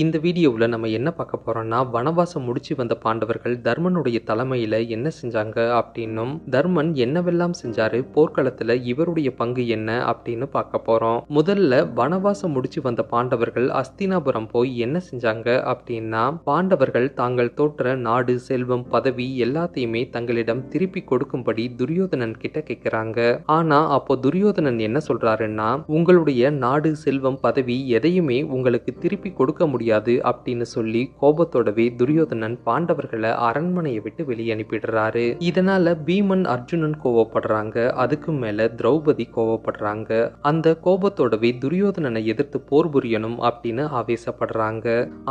இந்த வீடியோவில் நம்ம என்ன பார்க்க போறோம்னா, வனவாசம் முடிச்சு வந்த பாண்டவர்கள் தர்மனுடைய தலைமையில என்ன செஞ்சாங்க அப்படின்னும், தர்மன் என்னவெல்லாம் செஞ்சாரு, போர்க்களத்துல இவருடைய பங்கு என்ன அப்படின்னு பார்க்க போறோம். முதல்ல வனவாசம் முடிச்சு வந்த பாண்டவர்கள் அஸ்தினாபுரம் போய் என்ன செஞ்சாங்க அப்படின்னா, பாண்டவர்கள் தாங்கள் தோற்ற நாடு, செல்வம், பதவி எல்லாத்தையுமே தங்களிடம் திருப்பி கொடுக்கும்படி துரியோதனன் கிட்ட கேட்கிறாங்க. ஆனா அப்போ துரியோதனன் என்ன சொல்றாருன்னா, உங்களுடைய நாடு, செல்வம், பதவி எதையுமே உங்களுக்கு திருப்பி கொடுக்க முடியாது அப்படின்னு சொல்லி கோபத்தோடவே துரியோதனன் பாண்டவர்களை அரண்மனையை விட்டு வெளியே அனுப்பிடுறாரு. இதனால பீமன், அர்ஜுனன் கோவப்படுறாங்க. அதுக்கு மேல திரௌபதி கோவப்படுறாங்க. அந்த கோபத்தோடவே துரியோதனனை எதிர்த்து போர் புரியணும் அப்படின்னு ஆவேசப்படுறாங்க.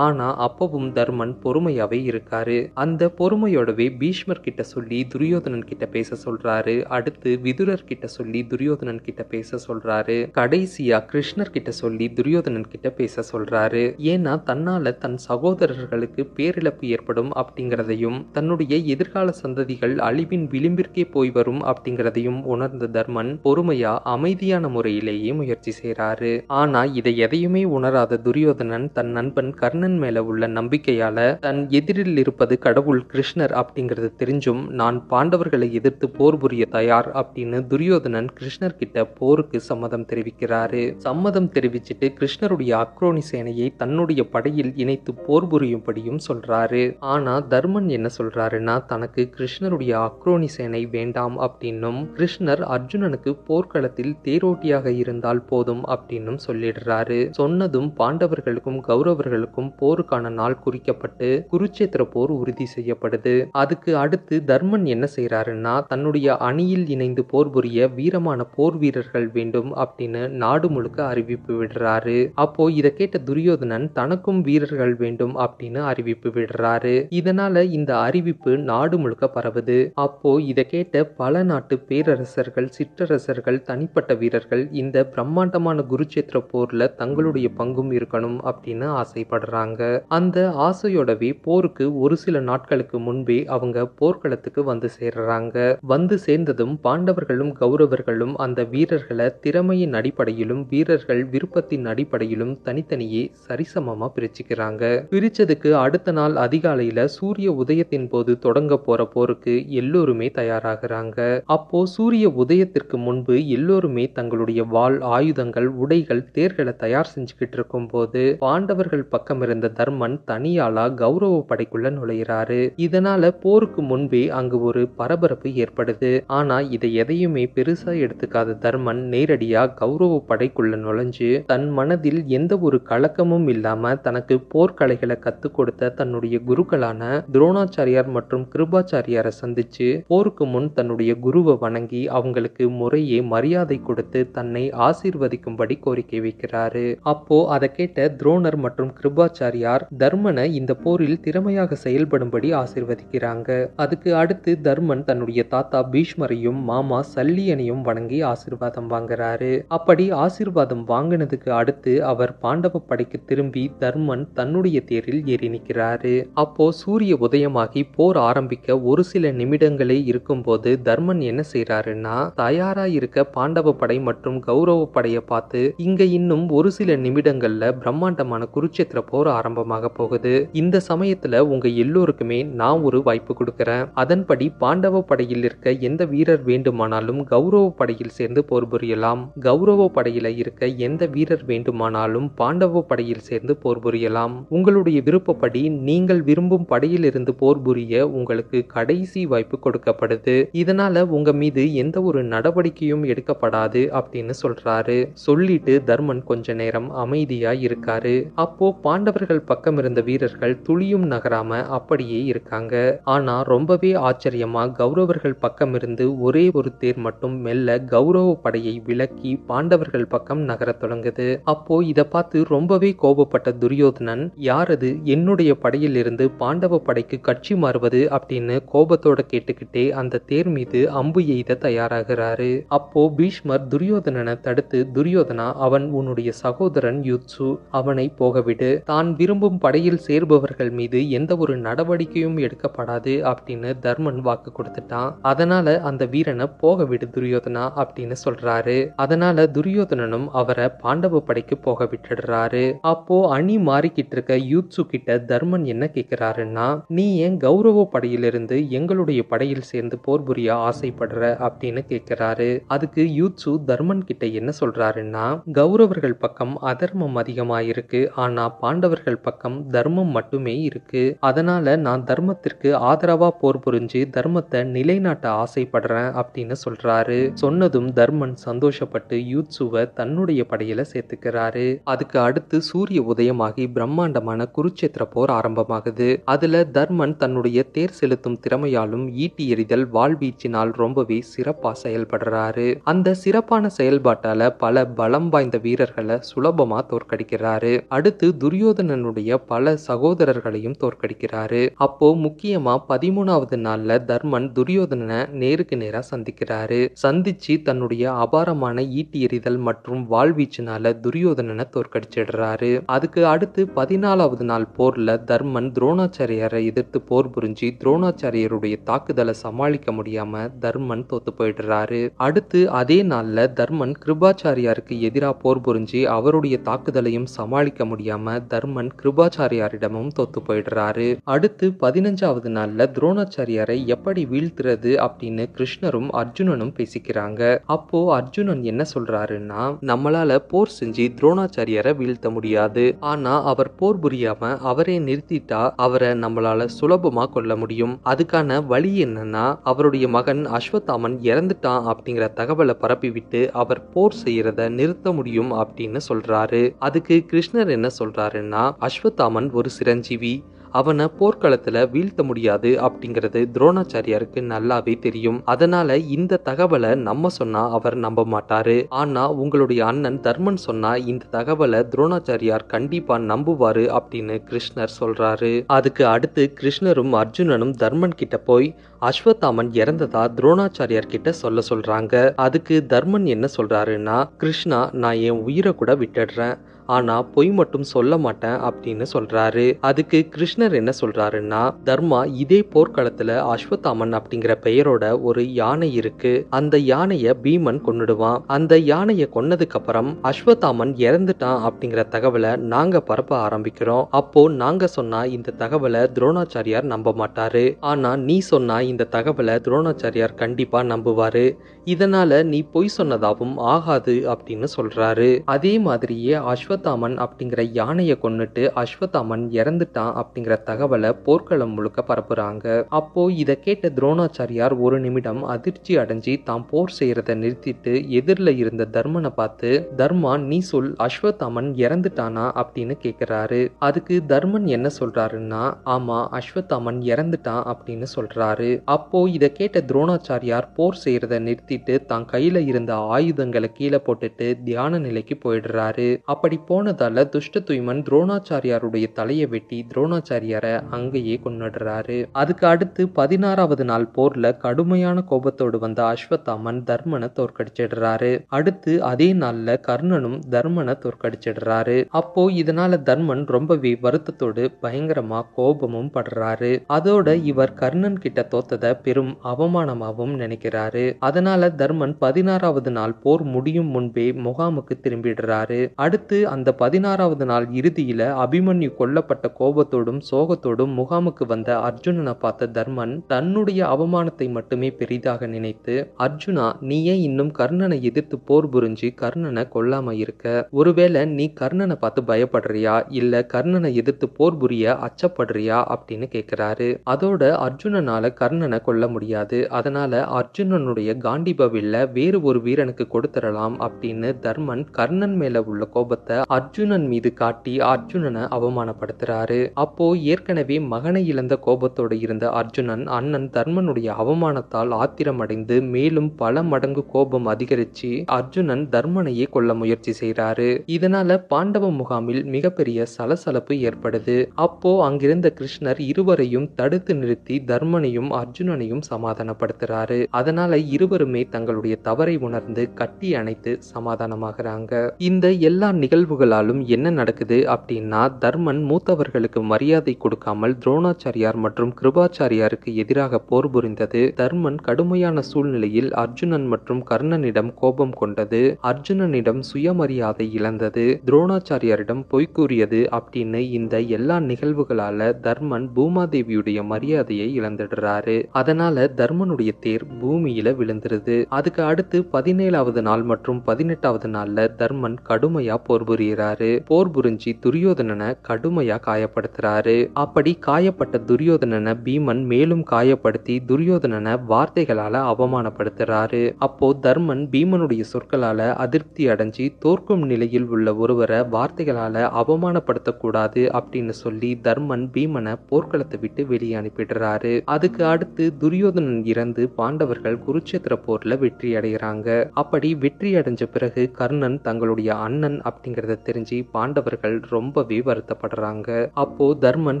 ஆனா அப்பவும் தர்மன் பொறுமையாவே இருக்காரு. அந்த பொறுமையோடவே பீஷ்மர் கிட்ட சொல்லி துரியோதனன் கிட்ட பேச சொல்றாரு. அடுத்து விதுரர் கிட்ட சொல்லி துரியோதனன் கிட்ட பேச சொல்றாரு. கடைசியா கிருஷ்ணர் கிட்ட சொல்லி துரியோதனன் கிட்ட பேச சொல்றாரு. ஏன்னா தன்னால தன் சகோதரர்களுக்கு பேரிழப்பு ஏற்படும் அப்படிங்கிறதையும், தன்னுடைய எதிர்கால சந்ததிகள் அழிவின் விளிம்பிற்கே போய் வரும் அப்படிங்கிறதையும் உணர்ந்த தர்மன் பொறுமையா அமைதியான முறையிலேயே முயற்சி செய்யறாரு. ஆனா இதை எதையுமே உணராத துரியோதனன் தன் நண்பன் கர்ணன் மேல உள்ள நம்பிக்கையால தன் எதிரில் இருப்பது கடவுள் கிருஷ்ணர் அப்படிங்கிறது தெரிஞ்சும் நான் பாண்டவர்களை எதிர்த்து போர் புரிய தயார் அப்படின்னு துரியோதனன் கிருஷ்ணர் கிட்ட போருக்கு சம்மதம் தெரிவிக்கிறாரு. சம்மதம் தெரிவிச்சுட்டு கிருஷ்ணருடைய அக்ரோனி சேனையை தன்னுடைய படையில் இணைத்து போர் புரியும்படியும் சொல்றாரு. ஆனா தர்மன் என்ன சொல்றாருன்னா, தனக்கு கிருஷ்ணருடைய அக்ரோனி சேனை வேண்டாம் அப்படின்னும், கிருஷ்ணர் அர்ஜுனனுக்கு போர்க்களத்தில் தேரோட்டியாக இருந்தால் போதும் அப்படின்னும் சொல்லிடுறாரு. சொன்னதும் பாண்டவர்களுக்கும் கௌரவர்களுக்கும் போருக்கான நாள் குறிக்கப்பட்டு குருச்சேத்திர போர் உறுதி செய்யப்படுது. அதுக்கு அடுத்து தர்மன் என்ன செய்யறாருன்னா, தன்னுடைய அணியில் இணைந்து போர் புரிய வீரமான போர் வீரர்கள் வேண்டும் அப்படின்னு நாடு முழுக்க அறிவிப்பு விடுறாரு. அப்போ இதை கேட்ட துரியோதனன் தனக்கும் வீரர்கள் வேண்டும் அப்படின்னு அறிவிப்பு விடுறாரு. இதனால இந்த அறிவிப்பு நாடு முழுக்க பரவுது. அப்போ இதை கேட்ட பல நாட்டு பேரரசர்கள், சிற்றரசர்கள், தனிப்பட்ட வீரர்கள் இந்த பிரம்மாண்டமான குருச்சேத்திர போர்ல தங்களுடைய பங்கும் இருக்கணும் அப்படின்னு ஆசைப்படுறாங்க. அந்த ஆசையோடவே போருக்கு ஒரு சில நாட்களுக்கு முன்பே அவங்க போர்க்களத்துக்கு வந்து சேர்றாங்க. வந்து சேர்ந்ததும் பாண்டவர்களும் கௌரவர்களும் அந்த வீரர்களை திறமையின் அடிப்படையிலும் வீரர்கள் விருப்பத்தின் அடிப்படையிலும் தனித்தனியே சரிசமமா பிரிச்சுக்கிறாங்க. பிரிச்சதுக்கு அடுத்த நாள் அதிகாலையில சூரிய உதயத்தின் போது தொடங்க போற போருக்கு எல்லோருமே தயாராகிறாங்க. அப்போ சூரிய உதயத்திற்கு முன்பு எல்லோருமே தங்களுடைய வாள், ஆயுதங்கள், உடைகள், தேர்களை தயார் செஞ்சுக்கிட்டு இருக்கும் போது பாண்டவர்கள் பக்கம் இருந்த தர்மன் தனியாளா கௌரவ படைக்குள்ள நுழையிறாரு. இதனால போருக்கு முன்பே அங்கு ஒரு பரபரப்பு ஏற்படுது. ஆனா இதை எதையுமே பெருசா எடுத்துக்காத தர்மன் நேரடியா கௌரவ படைக்குள்ள நுழைஞ்சு தன் மனதில் எந்த ஒரு கலக்கமும் இல்லாம தனக்கு போர்க்கலைகளை கத்துக் கொடுத்த தன்னுடைய குருக்களான துரோணாச்சாரியார் மற்றும் கிருபாச்சாரியாரை சந்திச்சு போருக்கு முன் தன்னுடைய குருவை வணங்கி அவங்களுக்கு முறையே மரியாதை கொடுத்து தன்னை ஆசீர்வதிக்கும்படி கோரிக்கை வைக்கிறாரு. அப்போ அதை கேட்ட துரோணர் மற்றும் கிருபாச்சாரியார் தர்மனை இந்த போரில் திறமையாக செயல்படும்படி ஆசீர்வதிக்கிறாங்க. அதுக்கு அடுத்து தர்மன் தன்னுடைய தாத்தா பீஷ்மரையும் மாமா சல்லியனையும் வணங்கி ஆசீர்வாதம் வாங்குறாரு. அப்படி ஆசீர்வாதம் வாங்கினதுக்கு அடுத்து அவர் பாண்டவ படைக்கு திரும்பி தர்மன் தன்னுடைய தேரில் ஏறி நிற்கிறாரு. அப்போ சூரிய உதயமாகி போர் ஆரம்பிக்க ஒரு சில நிமிடங்களே இருக்கும்போது தர்மன் என்ன செய்யறாருன்னா, தயாரா இருக்க பாண்டவ படை மற்றும் கௌரவ படையை பார்த்து, இங்க இன்னும் ஒரு சில நிமிடங்கள்ல பிரம்மாண்டமான குருச்சேத்திர போர் ஆரம்பமாக போகுது. இந்த சமயத்துல உங்க எல்லோருக்குமே நான் ஒரு வாய்ப்பு கொடுக்கிறேன். அதன்படி பாண்டவ படையில் இருக்க எந்த வீரர் வேண்டுமானாலும் கௌரவ படையில் சேர்ந்து போர் புரியலாம். கௌரவ படையில இருக்க எந்த வீரர் வேண்டுமானாலும் பாண்டவ படையில் சேர்ந்து போர் புரியலாம். உங்களுடைய விருப்பப்படி நீங்கள் விரும்பும் படையில் இருந்து போர் புரிய உங்களுக்கு கடைசி வாய்ப்பு கொடுக்கப்படுது. இதனால உங்க மீது எந்த ஒரு நடவடிக்கையும் எடுக்கப்படாது அப்படின்னு சொல்றாரு. சொல்லிட்டு தர்மன் கொஞ்ச நேரம் அமைதியா இருக்காரு. அப்போ பாண்டவர்கள் பக்கம் இருந்த வீரர்கள் துளியும் நகராம அப்படியே இருக்காங்க. ஆனா ரொம்பவே ஆச்சரியமா கௌரவர்கள் பக்கம் இருந்து ஒரே ஒரு தேர் மட்டும் மெல்ல கௌரவ படையை விலக்கி பாண்டவர்கள் பக்கம் நகர தொடங்குது. அப்போ இதை பார்த்து ரொம்பவே கோபப்பட்ட துரியோதனன், யாரது என்னுடைய படையில் இருந்து பாண்டவ படைக்கு கட்சி மாறுவது அப்படின்னு கோபத்தோட கேட்டுக்கிட்டே அந்த தேர் மீது அம்பு எய்த தயாராகிறாரு. அப்போ பீஷ்மர் துரியோதனனை தடுத்து, துரியோதனா, அவன் உன்னுடைய சகோதரன் யுத்சு, அவனை போகவிடு. தான் விரும்பும் படையில் சேர்பவர்கள் மீது எந்த ஒரு நடவடிக்கையும் எடுக்கப்படாது அப்படின்னு தர்மன் வாக்கு கொடுத்துட்டான். அதனால அந்த வீரனை போகவிடு துரியோதனா அப்படின்னு சொல்றாரு. அதனால துரியோதனனும் அவரை பாண்டவ படைக்கு போக விட்டுடுறாரு. அப்போ அணி அணி மாறிக்கிட்டு இருக்க யூத்சு கிட்ட தர்மன் என்ன கேட்கிறாருன்னா, நீ ஏன் கௌரவ படையிலிருந்து எங்களுடைய படையில் சேர்ந்து போர் புரிய ஆசைப்படுற அப்படின்னு கேட்கிறாரு. அதுக்கு யூத்சு தர்மன் கிட்ட என்ன சொல்றாருன்னா, கௌரவர்கள் பக்கம் அதர்மம் அதிகமா இருக்கு, ஆனா பாண்டவர்கள் பக்கம் தர்மம் மட்டுமே இருக்கு. அதனால நான் தர்மத்திற்கு ஆதரவா போர் புரிஞ்சு தர்மத்தை நிலைநாட்ட ஆசைப்படுறேன் அப்படின்னு சொல்றாரு. சொன்னதும் தர்மன் சந்தோஷப்பட்டு யூத்சுவை தன்னுடைய படையில சேர்த்துக்கிறாரு. அதுக்கு அடுத்து சூரிய உதயமாகி பிரம்மாண்டமான குருச்சேத்திர போர் ஆரம்பமாகுது. அதுல தர்மன் தன்னுடைய தேர் செலுத்தும் திறமையாலும் ஈட்டி எறிதல் வாழ்வீச்சினால் ரொம்பவே சிறப்பா செயல்படுறாரு. அந்த சிறப்பான செயல்பாட்டால பல பலம் வாய்ந்த வீரர்களை சுலபமா தோற்கடிக்கிறாரு. அடுத்து துரியோதனனுடைய பல சகோதரர்களையும் தோற்கடிக்கிறாரு. அப்போ முக்கியமா 13வது நாள்ல தர்மன் துரியோதனனை நேருக்கு நேரா சந்திக்கிறாரு. சந்திச்சு தன்னுடைய அபாரமான ஈட்டி எறிதல் மற்றும் வாழ்வீச்சினால துரியோதனனை தோற்கடிச்சிடுறாரு. அதுக்கு அடுத்து 14வது நாள் போர்ல தர்மன் துரோணாச்சாரியரை எதிர்த்து போர் புரிஞ்சு துரோணாச்சாரியருடைய தாக்குதலை சமாளிக்க முடியாம தர்மன் தோத்து போயிடுறாரு. அடுத்து அதே நாள்ல தர்மன் கிருபாச்சாரியாருக்கு எதிராக போர் புரிஞ்சு அவருடைய தாக்குதலையும் சமாளிக்க முடியாம தர்மன் கிருபாச்சாரியாரிடமும் தோத்து போயிடுறாரு. அடுத்து 15வது நாள்ல துரோணாச்சாரியாரை எப்படி வீழ்த்துறது அப்படின்னு கிருஷ்ணரும் அர்ஜுனனும் பேசிக்கிறாங்க. அப்போ அர்ஜுனன் என்ன சொல்றாருன்னா, நம்மளால போர் செஞ்சு துரோணாச்சாரியாரை வீழ்த்த முடியாது, ஆனா அவர் போர் புரியாம அவரே நிறுத்திட்டா அவரை நம்மளால சுலபமா கொல்ல முடியும். அதுக்கான வழி என்னன்னா, அவருடைய மகன் அஸ்வத்தாமன் இறந்துட்டான் அப்படிங்கிற தகவலை பரப்பிவிட்டு அவர் போர் செய்யறத நிறுத்த முடியும் அப்படின்னு சொல்றாரு. அதுக்கு கிருஷ்ணர் என்ன சொல்றாருன்னா, அஸ்வத்தாமன் ஒரு சிரஞ்சீவி, அவனை போர்க்களத்துல வீழ்த்த முடியாது அப்படிங்கிறது துரோணாச்சாரியாருக்கு நல்லாவே தெரியும். அதனால இந்த தகவலை நம்ம சொன்னா அவர் நம்ப மாட்டாரு. ஆனா உங்களுடைய அண்ணன் தர்மன் சொன்னா இந்த தகவலை துரோணாச்சாரியார் கண்டிப்பா நம்புவாரு அப்படின்னு கிருஷ்ணர் சொல்றாரு. அதுக்கு அடுத்து கிருஷ்ணரும் அர்ஜுனனும் தர்மன் கிட்ட போய் அஸ்வத்தாமன் இறந்ததா துரோணாச்சாரியார் கிட்ட சொல்றாங்க. அதுக்கு தர்மன் என்ன சொல்றாருன்னா, கிருஷ்ணா, நான் என் உயிரை கூட விட்டுடுறேன், ஆனா பொய் மட்டும் சொல்ல மாட்டேன் அப்படின்னு சொல்றாரு. அதுக்கு கிருஷ்ணர் என்ன சொல்றாருன்னா, தர்மா, இதே போர்க்களத்துல அஸ்வத்தாமன் அப்படிங்கிற பெயரோட ஒரு யானை இருக்கு, அந்த யானைய பீமன் கொன்னுடுவான். அந்த யானைய கொன்னதுக்கு அப்புறம் அஸ்வத்தாமன் இறந்துட்டான் அப்படிங்கிற தகவலை நாங்க பரப்ப ஆரம்பிக்கிறோம். அப்போ நாங்க சொன்னா இந்த தகவலை துரோணாச்சாரியார் நம்ப மாட்டாரு, ஆனா நீ சொன்னா இந்த தகவலை துரோணாச்சாரியார் கண்டிப்பா நம்புவாரு. இதனால நீ பொய் சொன்னதாவும் ஆகாது அப்படின்னு சொல்றாரு. அதே மாதிரியே அஸ்வத்தாமன் அப்படிங்கிற யானையை கொன்னுட்டு அஸ்வத்தாமன் இறந்துட்டான் அப்படிங்கிற தகவலை போர்க்களம் முழுக்க பரப்புறாங்க. அப்போ இதை கேட்ட துரோணாச்சாரியார் ஒரு நிமிடம் அதிர்ச்சி அடைஞ்சி தாம் போர் செய்யறத நிறுத்திட்டு எதிரில் இருந்த தர்மனை பார்த்து, தர்மா, நீ சொல், அஸ்வத்தாமன் இறந்துட்டானா அப்படின்னு கேட்கிறாரு. அதுக்கு தர்மன் என்ன சொல்றாருன்னா, ஆமா, அஸ்வத்தாமன் இறந்துட்டான் அப்படின்னு சொல்றாரு. அப்போ இதை கேட்ட துரோணாச்சாரியார் போர் செய்யறத நிறுத்திட்டு தான் கையில இருந்த ஆயுதங்களை கீழே போட்டுட்டு தியான நிலைக்கு போயிடுறாரு. அப்படி போனதால துஷ்ட துய்மன் துரோணாச்சாரியாருடைய தலையை வெட்டி துரோணாச்சாரியாரை அங்கேயே கொன்னுடுறாரு. அதுக்கு அடுத்து 16வது நாள் போர்ல கடுமையான கோபத்தோடு வந்த அஸ்வத்தாமன் தர்மனை தோற்கடிச்சிடுறாரு. அடுத்து அதே நாள்ல கர்ணனும் தர்மனை தோற்கடிச்சிடுறாரு. அப்போ இதனால தர்மன் ரொம்பவே வருத்தத்தோடு பயங்கரமா கோபமும் படுறாரு. அதோட இவர் கர்ணன் கிட்ட தோத்ததை பெரும் அவமானமாகவும் நினைக்கிறாரு. அதனால தர்மன் 16வது நாள் போர் முடியும் முன்பே முகாமுக்கு திரும்பிடுறாரு. அடுத்து அந்த 16வது நாள் இறுதியில அபிமன்யு கொல்லப்பட்ட கோபத்தோடும் சோகத்தோடும் முகாமுக்கு வந்த அர்ஜுனனை பார்த்த தர்மன் தன்னுடைய அவமானத்தை மட்டுமே பெரிதாக நினைத்து, அர்ஜுனா, நீ ஏன் இன்னும் கர்ணனை எதிர்த்து போர் புரிஞ்சு கர்ணனை கொல்லாம இருக்க? ஒருவேளை நீ கர்ணனை பார்த்து பயப்படுறியா, இல்ல கர்ணனை எதிர்த்து போர் புரிய அச்சப்படுறியா அப்படின்னு கேட்கிறாரு. அதோட அர்ஜுனனால கர்ணனை கொல்ல முடியாது, அதனால அர்ஜுனனுடைய காண்டிபவில்ல வேறு ஒரு வீரனுக்கு கொடுத்துடலாம் அப்படின்னு தர்மன் கர்ணன் மேல உள்ள கோபத்தை அர்ஜுனன் மீது காட்டி அர்ஜுனனை அவமானப்படுத்துறாரு. அப்போ ஏற்கனவே மகனை இழந்த கோபத்தோடு இருந்த அர்ஜுனன் அண்ணன் தர்மனுடைய அவமானத்தால் ஆத்திரம் அடைந்து மேலும் பல மடங்கு கோபம் அதிகரிச்சு அர்ஜுனன் தர்மனையே கொல்ல முயற்சி செய்யறாரு. இதனால பாண்டவ முகாமில் மிகப்பெரிய சலசலப்பு ஏற்படுது. அப்போ அங்கிருந்த கிருஷ்ணர் இருவரையும் தடுத்து நிறுத்தி தர்மனையும் அர்ஜுனனையும் சமாதானப்படுத்துறாரு. அதனால இருவருமே தங்களுடைய தவறை உணர்ந்து கட்டி அணைத்து சமாதானமாகறாங்க. இந்த எல்லா நிகழ்வுகளும் நிகழ்வுகளாலும் என்ன நடக்குது அப்படின்னா, தர்மன் மூத்தவர்களுக்கு மரியாதை கொடுக்காமல் துரோணாச்சாரியார் மற்றும் கிருபாச்சாரியாருக்கு எதிராக போர் புரிந்தது. தர்மன் கடுமையான சூழ்நிலையில் அர்ஜுனன் மற்றும் கர்ணனிடம் கோபம் கொண்டது. அர்ஜுனனிடம் சுயமரியாதை இழந்தது. துரோணாச்சாரியாரிடம் பொய் கூறியது அப்படின்னு இந்த எல்லா நிகழ்வுகளால தர்மன் பூமாதேவியுடைய மரியாதையை இழந்துடுறாரு. அதனால தர்மனுடைய தேர் பூமியில விழுந்துருது. அதுக்கு அடுத்து 17வது நாள் மற்றும் 18வது நாள்ல தர்மன் கடுமையா போர் புரிகிறாரு. போர் புரிஞ்சு துரியோதனனை கடுமையா காயப்படுத்துறாரு. அப்படி காயப்பட்ட துரியோதனனை பீமன் மேலும் காயப்படுத்தி துரியோதனனை வார்த்தைகளால அவமானப்படுத்துறாரு. அப்போ தர்மன் பீமனுடைய சொற்களால அதிருப்தி அடைஞ்சு தோற்கும் நிலையில் உள்ள ஒருவரை வார்த்தைகளால அவமானப்படுத்தக்கூடாது அப்படின்னு சொல்லி தர்மன் பீமனை போர்க்களத்தை விட்டு வெளியே அனுப்பிடுறாரு. அதுக்கு அடுத்து துரியோதனன் இறந்து பாண்டவர்கள் குருட்சேத்திர போர்ல வெற்றி அடைகிறாங்க. அப்படி வெற்றி அடைஞ்ச பிறகு கர்ணன் தங்களுடைய அண்ணன் அப்படிங்கறத தெரிஞ்சு பாண்டவர்கள் ரொம்பவே வருத்தப்படுறாங்க. அப்போ தர்மன்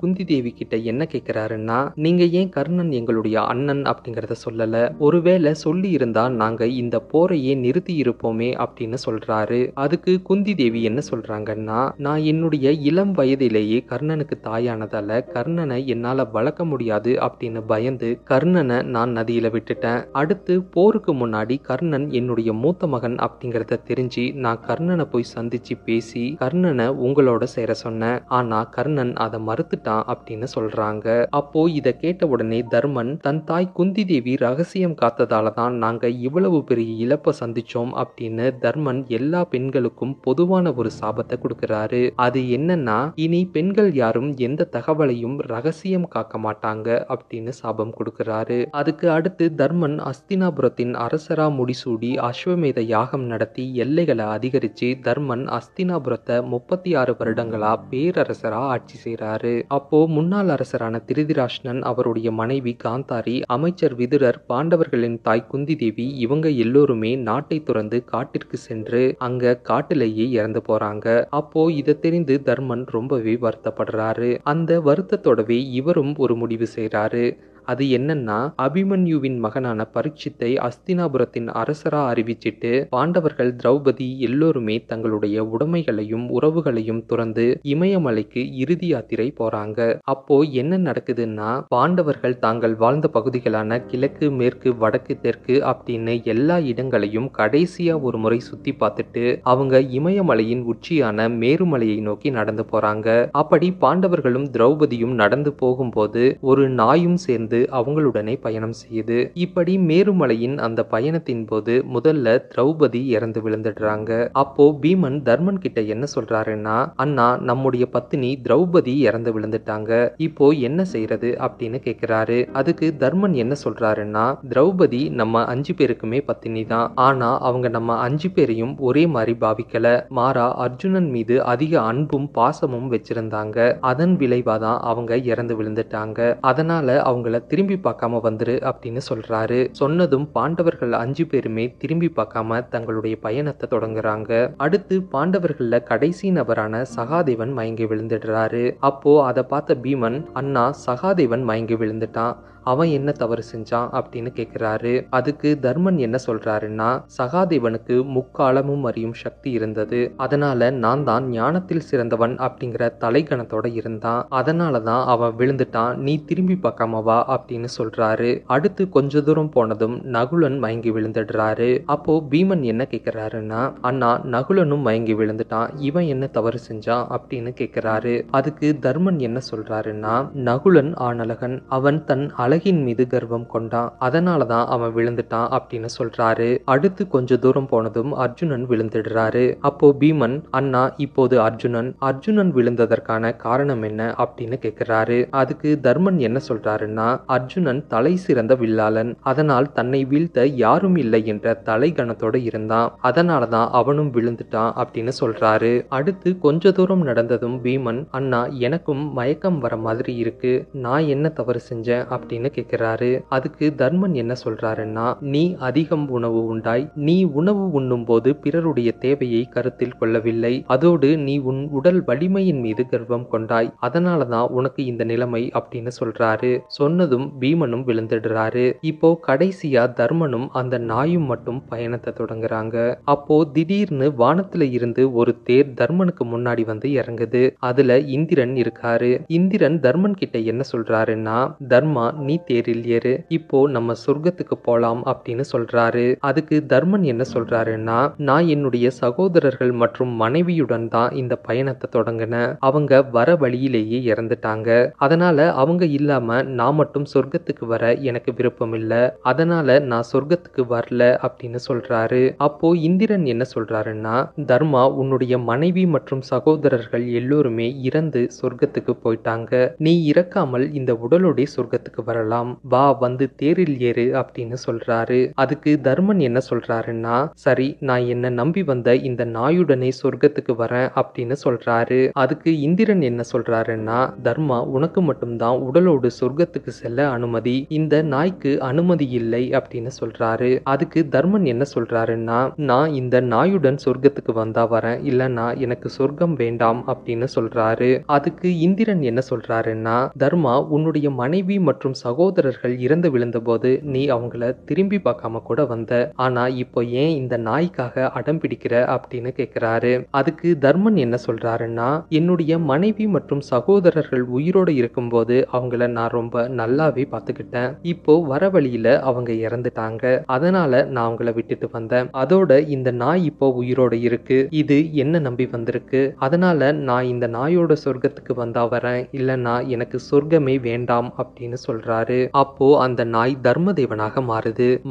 குந்தி தேவி கிட்ட என்ன கேட்கிறாருன்னா, நீங்க ஏன் கர்ணன் எங்களுடைய அண்ணன் அப்படிங்கறத சொல்லல? ஒருவேளை சொல்லி இருந்தா நாங்க இந்த போரையே நிறுத்தி இருப்போமே அப்படின்னு சொல்றாரு. அதுக்கு குந்தி தேவி என்ன சொல்றாங்கன்னா, நான் என்னுடைய இளம் வயதிலேயே கர்ணனுக்கு தாயானதால கர்ணனை என்னால வளர்க்க முடியாது அப்படின்னு பயந்து கர்ணனை நான் நதியில விட்டுட்டேன். அடுத்து போருக்கு முன்னாடி கர்ணன் என்னுடைய மூத்த மகன் அப்படிங்கறத தெரிஞ்சு நான் கர்ணனை போய் சந்திச்சு பேசி கர்ணனை உங்களோட சேர சொன்னேன். ஆனா கர்ணன் அதை மறுத்துட்டான் அப்படின்னு சொல்றாங்க. அப்போ இத கேட்ட உடனே தர்மன் தன் தாய் குந்தி தேவி ரகசியம் காத்ததாலதான் நாங்க இவ்வளவு பெரிய இழப்பை சந்திச்சோம் அப்படின்னு தர்மன் எல்லா பெண்களுக்கும் பொதுவான ஒரு சாபத்தை கொடுக்கிறாரு. அது என்னன்னா, இனி பெண்கள் யாரும் எந்த தகவலையும் ரகசியம் காக்க மாட்டாங்க அப்படின்னு சாபம் கொடுக்கிறாரு. அதுக்கு அடுத்து தர்மன் அஸ்தினாபுரத்தின் அரசரா முடிசூடி அஸ்வமேத யாகம் நடத்தி எல்லைகளை அதிகரிச்சு தர்மன் அஸ்தினாபுரத்தை 36 வருடங்களா பேரரசரா ஆட்சி செய்றாரு. அப்போ முன்னாள் அரசரான திருதராஷ்டிரன், அவருடைய மனைவி காந்தாரி, அமைச்சர் விதுரர், பாண்டவர்களின் தாய் குந்தி தேவி இவங்க எல்லோருமே நாட்டை துறந்து காட்டிற்கு சென்று அங்க காட்டிலேயே இறந்து போறாங்க. அப்போ இதை தெரிந்து தர்மன் ரொம்பவே வருத்தப்படுறாரு. அந்த வருத்தத்தோடவே இவரும் ஒரு முடிவு செய்றாரு. அது என்னன்னா, அபிமன்யுவின் மகனான பரீட்சித்தை அஸ்தினாபுரத்தின் அரசரா அறிவிச்சிட்டு பாண்டவர்கள், திரௌபதி எல்லோருமே தங்களுடைய உடைமைகளையும் உறவுகளையும் துறந்து இமயமலைக்கு இறுதி யாத்திரை போறாங்க. அப்போ என்ன நடக்குதுன்னா, பாண்டவர்கள் தாங்கள் வாழ்ந்த பகுதிகளான கிழக்கு, மேற்கு, வடக்கு, தெற்கு அப்படின்னு எல்லா இடங்களையும் கடைசியா ஒரு முறை சுத்தி பார்த்துட்டு அவங்க இமயமலையின் உச்சியான மேருமலையை நோக்கி நடந்து போறாங்க. அப்படி பாண்டவர்களும் திரௌபதியும் நடந்து போகும்போது ஒரு நாயும் சேர்ந்து அவங்களுடனே பயணம் செய்யுது. இப்படி மேருமலையின் அந்த பயணத்தின் போது முதல்ல திரௌபதி இறந்து விழுந்துடுறாங்க. அப்போ பீமன் தர்மன் கிட்ட என்ன சொல்றாருன்னா, அண்ணா, நம்முடைய பத்தினி திரௌபதி இறந்து விழுந்துட்டாங்க, இப்போ என்ன செய்யறது அப்படின்னு கேக்குறாரு. அதுக்கு தர்மன் என்ன சொல்றாருன்னா, திரௌபதி நம்ம 5 பேருக்குமே பத்தினி தான். ஆனா அவங்க நம்ம 5 பேரையும் ஒரே மாதிரி பாவிக்கல. மாறா அர்ஜுனன் மீது அதிக அன்பும் பாசமும் வச்சிருந்தாங்க. அதன் விளைவாதான் அவங்க இறந்து விழுந்துட்டாங்க. அதனால அவங்கள திரும்பி பார்க்காம வந்துரு அப்படின்னு சொல்றாரு. சொன்னதும் பாண்டவர்கள் 5 பேருமே திரும்பி பார்க்காம தங்களுடைய பயணத்தை தொடங்குறாங்க. அடுத்து பாண்டவர்கள்ல கடைசி நபரான சகாதேவன் மயங்கி விழுந்துடுறாரு. அப்போ அதை பார்த்த பீமன், அண்ணா, சகாதேவன் மயங்கி விழுந்துட்டான், அவன் என்ன தவறு செஞ்சான் அப்படின்னு கேட்கிறாரு. அதுக்கு தர்மன் என்ன சொல்றாருன்னா, சகாதேவனுக்கு முக்காலமும் அறியும் சக்தி இருந்தது. அதனால நான் தான் ஞானத்தில் சிறந்தவன் அப்படிங்கிற தலைகணத்தோட இருந்தான். அதனாலதான் அவன் விழுந்துட்டான், நீ திரும்பி பார்க்காம வா அப்படின்னு சொல்றாரு. அடுத்து கொஞ்ச தூரம் போனதும் நகுலன் மயங்கி விழுந்துடுறாரு. அப்போ பீமன் என்ன கேட்கிறாருன்னா, அண்ணா, நகுலனும் மயங்கி விழுந்துட்டான், இவன் என்ன தவறு செஞ்சான் அப்படின்னு கேட்கிறாரு. அதுக்கு தர்மன் என்ன சொல்றாருன்னா, நகுலன் ஆணழகன், அவன் தன் அழகின் மீது கர்வம் கொண்டான், அதனாலதான் அவன் விழுந்துட்டான் அப்படின்னு சொல்றாரு. அடுத்து கொஞ்ச தூரம் போனதும் அர்ஜுனன் விழுந்துடுறாரு. அப்போ பீமன், அண்ணா, இப்போது அர்ஜுனன் விழுந்ததற்கான காரணம் என்ன அப்படின்னு கேட்கிறாரு. அதுக்கு தர்மன் என்ன சொல்றாருன்னா, அர்ஜுனன் தலை சிறந்த வில்லாளன், அதனால் தன்னை வீழ்த்த யாரும் இல்லை என்ற தலைகணத்தோட இருந்தான், அதனாலதான் அவனும் விழுந்துட்டான் அப்படின்னு சொல்றாரு. அடுத்து கொஞ்ச தூரம் நடந்ததும் பீமன், அண்ணா, எனக்கும் மயக்கம் வர மாதிரி இருக்கு, நான் என்ன தவறு செஞ்சேன் அப்படின்னு அப்படின்னு கேட்கிறாரு. அதுக்கு தர்மன் என்ன சொல்றாருன்னா, நீ அதிகம் உணவு உண்டாய், நீ உணவு உண்ணும் போது பிறருடைய தேவையை கருத்தில் கொள்ளவில்லை, அதோடு நீ உன் உடல் வலிமையின் மீது கர்வம் கொண்டாய், அதனாலதான் உனக்கு இந்த நிலைமை அப்படின்னு சொல்றாரு. சொன்னதும் பீமனும் விழுந்துடுறாரு. இப்போ கடைசியா தர்மனும் அந்த நாயும் மட்டும் பயணத்தை தொடங்குறாங்க. அப்போ திடீர்னு வானத்துல இருந்து ஒரு தேர் தர்மனுக்கு முன்னாடி வந்து இறங்குது. அதுல இந்திரன் இருக்காரு. இந்திரன் தர்மன் கிட்ட என்ன சொல்றாருன்னா, தர்மா நீ தேரில் ஏறு, இப்போ நம்ம சொர்க்கத்துக்கு போலாம் அப்படின்னு சொல்றாரு. அதுக்கு தர்மன் என்ன சொல்றாருன்னா, நான் என்னுடைய சகோதரர்கள் மற்றும் மனைவியுடன் தான் இந்த பயணத்தை தொடங்கினேன், அவங்க வர வழியிலேயே இறந்துட்டாங்க, அதனால அவங்க இல்லாம நான் மட்டும் சொர்க்கத்துக்கு வர எனக்கு விருப்பம் இல்ல, அதனால நான் சொர்க்கத்துக்கு வரல அப்படின்னு சொல்றாரு. அப்போ இந்திரன் என்ன சொல்றாருன்னா, தர்மா உன்னுடைய மனைவி மற்றும் சகோதரர்கள் எல்லோருமே இறந்து சொர்க்கத்துக்கு போயிட்டாங்க, நீ இறக்காமல் இந்த உடலோட சொர்க்கத்துக்கு வரலாம், வா வந்து தேரில் ஏறு அப்படின்னு சொல்றாரு. அதுக்கு தர்மன் என்ன சொல்றாருன்னா, சரி நான் என்ன நம்பி வந்த இந்த நாயுடனே சொர்க்கத்துக்கு வரேன் அப்படின்னு சொல்றாரு. அதுக்கு இந்திரன் என்ன சொல்றாருன்னா, தர்மா உனக்கு மட்டும்தான் உடலோடு சொர்க்கத்துக்கு செல்ல அனுமதி, இந்த நாய்க்கு அனுமதி இல்லை அப்படின்னு சொல்றாரு. அதுக்கு தர்மன் என்ன சொல்றாருன்னா, நான் இந்த நாயுடன் சொர்க்கத்துக்கு வந்தா வரேன், இல்லன்னா எனக்கு சொர்க்கம் வேண்டாம் அப்படின்னு சொல்றாரு. அதுக்கு இந்திரன் என்ன சொல்றாருன்னா, தர்மா உன்னுடைய மனைவி மற்றும் சகோதரர்கள் இறந்து விழுந்த போது நீ அவங்கள திரும்பி பார்க்காம கூட வந்த, ஆனா இப்போ ஏன் இந்த நாய்க்காக அடம் பிடிக்கிற அப்படின்னு கேட்கிறாரு. அதுக்கு தர்மன் என்ன சொல்றாருன்னா, என்னுடைய மனைவி மற்றும் சகோதரர்கள் உயிரோட இருக்கும்போது அவங்கள நான் ரொம்ப நல்லாவே பார்த்துக்கிட்டேன், இப்போ வர வழியில அவங்க இறந்துட்டாங்க, அதனால நான் அவங்கள விட்டுட்டு வந்தேன், அதோட இந்த நாய் இப்போ உயிரோட இருக்கு, இது என்ன நம்பி வந்திருக்கு, அதனால நான் இந்த நாயோட சொர்க்கத்துக்கு வந்தா வரேன், இல்லன்னா எனக்கு சொர்க்கமே வேண்டாம் அப்படின்னு சொல்றாரு. அப்போ அந்த நாய் தர்மதேவனாக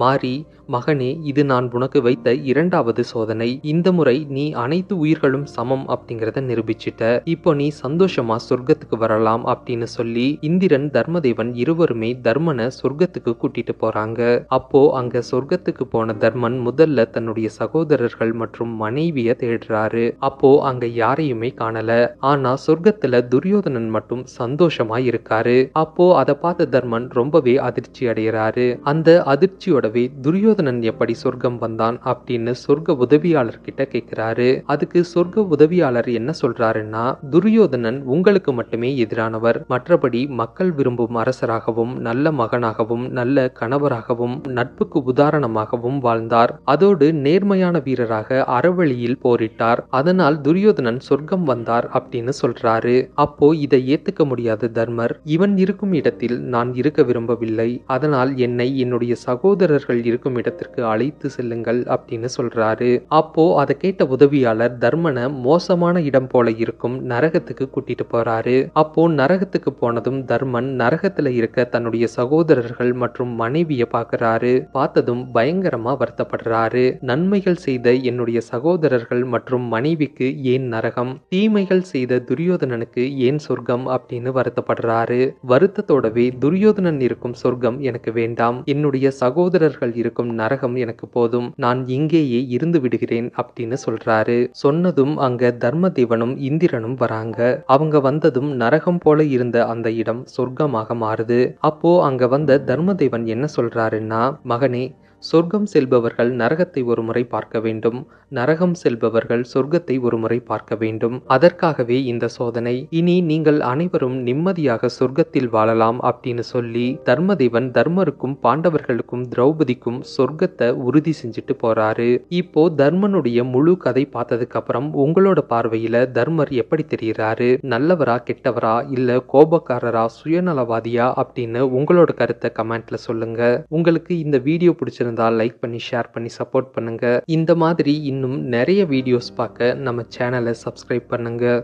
மாறி, மகனே இது நான் உனக்கு வைத்த இரண்டாவது சோதனை, இந்த முறை நீ அனைத்து உயிர்களும் சமம் அப்படிங்கறத நிரூபிச்சிட்ட, இப்போ நீ சந்தோஷமா சொர்க்கத்துக்கு வரலாம் அப்படின்னு சொல்லி இந்திரன் தர்மதேவன் இருவருமே தர்மனை சொர்க்கத்துக்கு கூட்டிட்டு போறாங்க. அப்போ அங்க சொர்க்கத்துக்கு போன தர்மன் முதல்ல தன்னுடைய சகோதரர்கள் மற்றும் மனைவிய தேடுறாரு. அப்போ அங்க யாரையுமே காணல, ஆனா சொர்க்கத்துல துரியோதனன் மட்டும் சந்தோஷமா இருக்காரு. அப்போ அதை பார்த்த தர்மன் ரொம்பவே அதிர்ச்சி அடைகிறாரு. அந்த அதிர்ச்சியோடவே துரியோதனன் எப்படி சொர்க்கம் வந்தான் அப்படின்னு சொர்க்க உதவியாளர் கிட்ட கேட்கிறாரு. அதுக்கு சொர்க்க உதவியாளர் என்ன சொல்றாருன்னா, துரியோதனன் உங்களுக்கு மட்டுமே எதிரானவர், மற்றபடி மக்கள் விரும்பும் அரசராகவும் நல்ல மகனாகவும் நல்ல கணவராகவும் நட்புக்கு உதாரணமாகவும் வாழ்ந்தார், அதோடு நேர்மையான வீரராக அறவழியில் போரிட்டார், அதனால் துரியோதனன் சொர்க்கம் வந்தார் அப்படின்னு சொல்றாரு. அப்போ இதை ஏத்துக்க முடியாத தர்மர், இவன் இருக்கும் இடத்தில் நான் இருக்க விரும்பவில்லை, அதனால் என்னை என்னுடைய சகோதரர்கள் இருக்கும் இடத்திற்கு அழைத்து செல்லுங்கள் அப்படின்னு சொல்றாரு. அப்போ அதை கேட்ட உதவியாளர் தர்மனை மோசமான இடம் போல இருக்கும் நரகத்துக்கு கூட்டிட்டு போறாரு. அப்போ நரகத்துக்கு போனதும் தர்மன் நரகத்துல இருக்க தன்னுடைய சகோதரர்கள் மற்றும் மனைவியை பார்க்கறாரு. பார்த்ததும் பயங்கரமா வருத்தப்படுறாரு. நன்மைகள் செய்த என்னுடைய சகோதரர்கள் மற்றும் மனைவிக்கு ஏன் நரகம், தீமைகள் செய்த துரியோதனனுக்கு ஏன் சொர்க்கம் அப்படின்னு வருத்தப்படுறாரு. வருத்தத்தோடவே துரியோதனன் இருக்கும் சொர்க்கம் எனக்கு வேண்டாம், என்னுடைய சகோதரர்கள் இருக்கும் நரகம் எனக்கு போதும், நான் இங்கேயே இருந்து விடுகிறேன் அப்படின்னு சொல்றாரு. சொன்னதும் அங்க தர்மதேவனும் இந்திரனும் வராங்க. அவங்க வந்ததும் நரகம் போல இருந்த அந்த இடம் சொர்க்கமாக மாறுது. அப்போ அங்க வந்த தர்மதேவன் என்ன சொல்றாருன்னா, மகனே சொர்க்கம் செல்பவர்கள் நரகத்தை ஒரு முறை பார்க்க வேண்டும், நரகம் செல்பவர்கள் சொர்க்கத்தை ஒரு முறை பார்க்க வேண்டும், அதற்காகவே இந்த சோதனை, இனி நீங்கள் அனைவரும் நிம்மதியாக சொர்க்கத்தில் வாழலாம் அப்படின்னு சொல்லி தர்மதேவன் தர்மருக்கும் பாண்டவர்களுக்கும் திரௌபதிக்கும் சொர்க்கத்தை உறுதி செஞ்சுட்டு போறாரு. இப்போ தர்மனுடைய முழு கதை பார்த்ததுக்கு அப்புறம் உங்களோட பார்வையில தர்மர் எப்படி தெரிகிறாரு, நல்லவரா கெட்டவரா இல்ல கோபக்காரரா சுயநலவாதியா அப்படின்னு உங்களோட கருத்தை கமெண்ட்ல சொல்லுங்க. உங்களுக்கு இந்த வீடியோ பிடிச்சிருந்தா லைக் பண்ணி ஷேர் பண்ணி சப்போர்ட் பண்ணுங்க. இந்த மாதிரி இன்னும் நிறைய வீடியோஸ் பார்க்க நம்ம சேனலை சப்ஸ்கிரைப் பண்ணுங்க.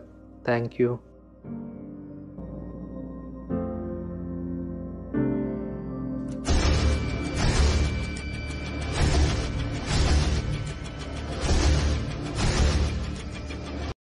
தேங்க்யூ.